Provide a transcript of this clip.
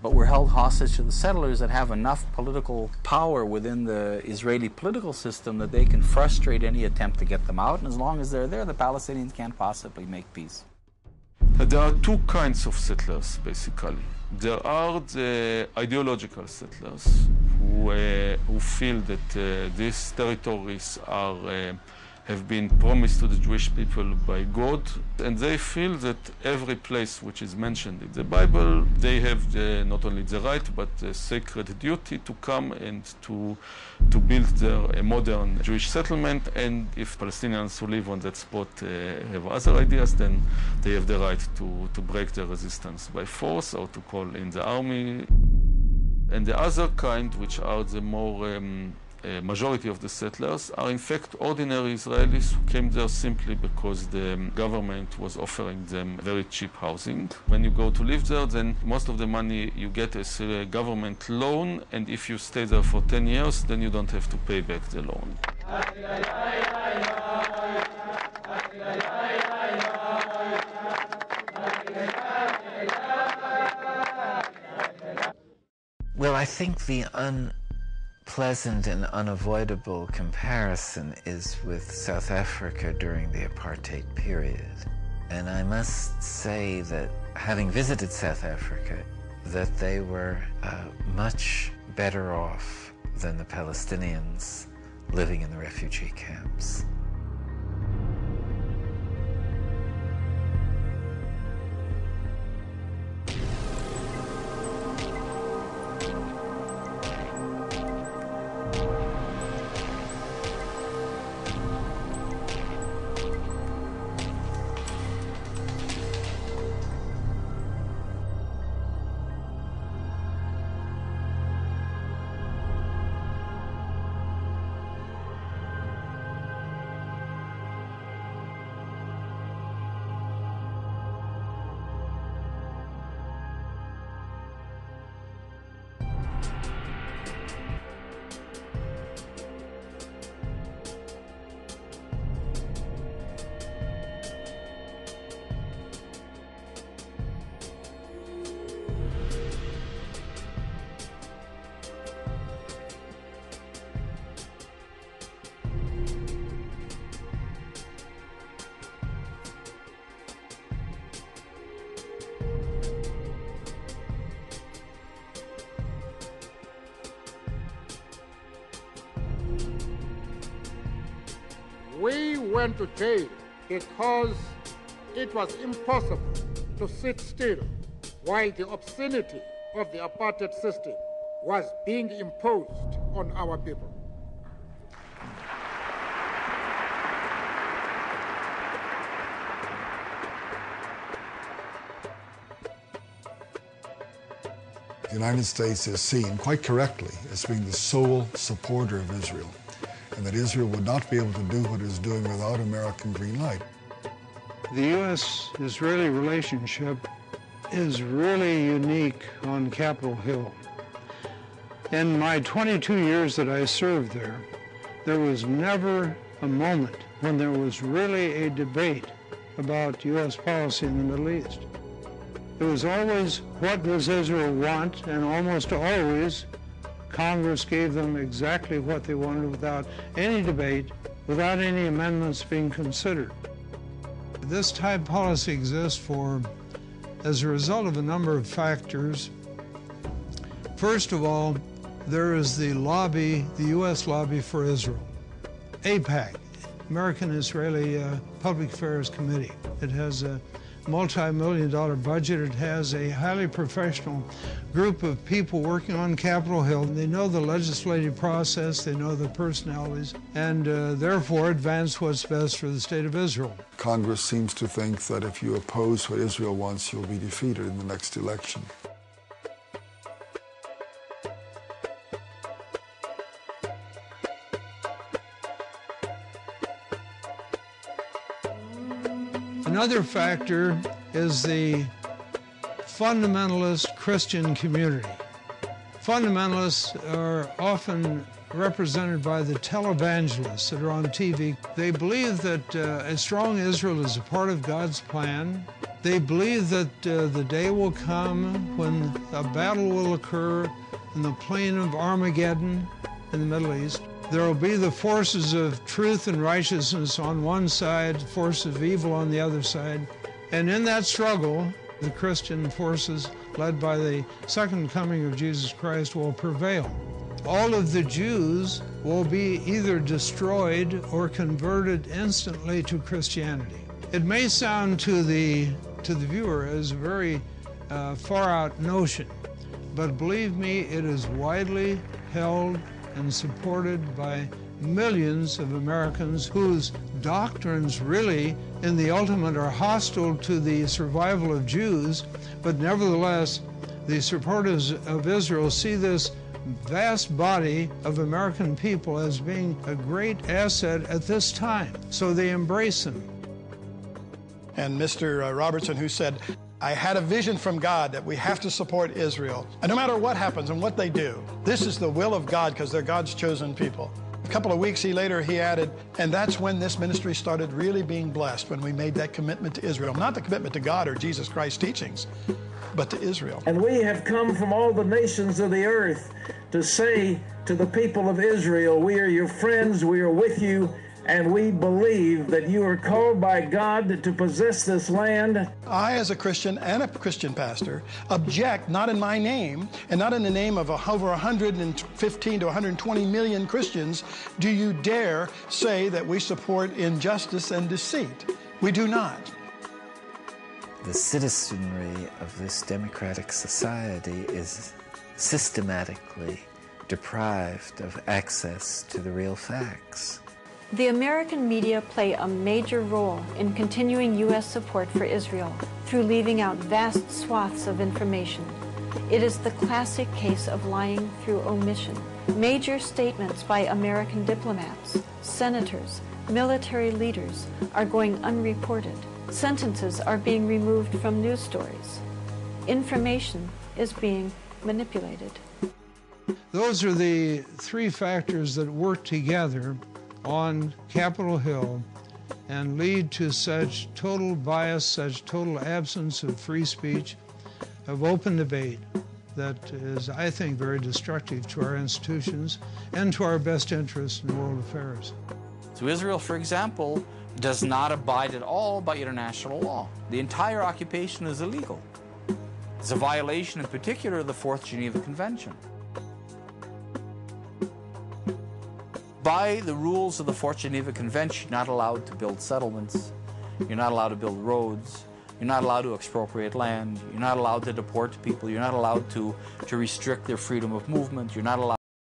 But we're held hostage to the settlers that have enough political power within the Israeli political system that they can frustrate any attempt to get them out. And as long as they're there, the Palestinians can't possibly make peace. There are two kinds of settlers, basically. There are the ideological settlers who feel that these territories have been promised to the Jewish people by God, and they feel that every place which is mentioned in the Bible, they have not only the right, but the sacred duty to come and to build a modern Jewish settlement, and if Palestinians who live on that spot have other ideas, then they have the right to break their resistance by force or to call in the army. And the other kind, which are the more majority of the settlers, are in fact ordinary Israelis who came there simply because the government was offering them very cheap housing. When you go to live there, then most of the money you get is a government loan, and if you stay there for 10 years, then you don't have to pay back the loan. Well, I think the unpleasant and unavoidable comparison is with South Africa during the apartheid period. And I must say that having visited South Africa, that they were much better off than the Palestinians living in the refugee camps. We went to jail because it was impossible to sit still while the obscenity of the apartheid system was being imposed on our people. The United States is seen, quite correctly, as being the sole supporter of Israel, and that Israel would not be able to do what it is doing without American green light. The U.S.-Israeli relationship is really unique on Capitol Hill. In my 22 years that I served there was never a moment when there was really a debate about U.S. policy in the Middle East. It was always, what does Israel want? And almost always, Congress gave them exactly what they wanted without any debate, without any amendments being considered. This type of policy exists as a result of a number of factors. First of all, there is the lobby, the U.S. lobby for Israel, AIPAC, American-Israeli Public Affairs Committee. It has a multi-million-dollar budget. It has a highly professional group of people working on Capitol Hill. They know the legislative process, they know the personalities, and therefore advance what's best for the state of Israel. Congress seems to think that if you oppose what Israel wants, you'll be defeated in the next election. Another factor is the fundamentalist Christian community. Fundamentalists are often represented by the televangelists that are on TV. They believe that a strong Israel is a part of God's plan. They believe that the day will come when a battle will occur in the plain of Armageddon in the Middle East. There will be the forces of truth and righteousness on one side, forces of evil on the other side. And in that struggle, the Christian forces, led by the second coming of Jesus Christ, will prevail. All of the Jews will be either destroyed or converted instantly to Christianity. It may sound to the viewer as a very far-out notion, but believe me, it is widely held and supported by millions of Americans whose doctrines really, in the ultimate, are hostile to the survival of Jews, but nevertheless, the supporters of Israel see this vast body of American people as being a great asset at this time, so they embrace them. And Mr. Robertson, who said, I had a vision from God that we have to support Israel. And no matter what happens and what they do, this is the will of God because they're God's chosen people. A couple of weeks later, he added, and that's when this ministry started really being blessed, when we made that commitment to Israel. Not the commitment to God or Jesus Christ's teachings, but to Israel. And we have come from all the nations of the earth to say to the people of Israel, we are your friends, we are with you, and we believe that you are called by God to possess this land. I, as a Christian and a Christian pastor, object, not in my name and not in the name of over 115 to 120 million Christians, do you dare say that we support injustice and deceit? We do not. The citizenry of this democratic society is systematically deprived of access to the real facts. The American media play a major role in continuing U.S. support for Israel through leaving out vast swaths of information. It is the classic case of lying through omission. Major statements by American diplomats, senators, military leaders are going unreported. Sentences are being removed from news stories. Information is being manipulated. Those are the three factors that work together on Capitol Hill and lead to such total bias, such total absence of free speech, of open debate, that is, I think, very destructive to our institutions and to our best interests in world affairs. So Israel, for example, does not abide at all by international law. The entire occupation is illegal. It's a violation, in particular, of the Fourth Geneva Convention. By the rules of the Fourth Geneva Convention, you're not allowed to build settlements, you're not allowed to build roads, you're not allowed to expropriate land, you're not allowed to deport people, you're not allowed to restrict their freedom of movement, you're not allowed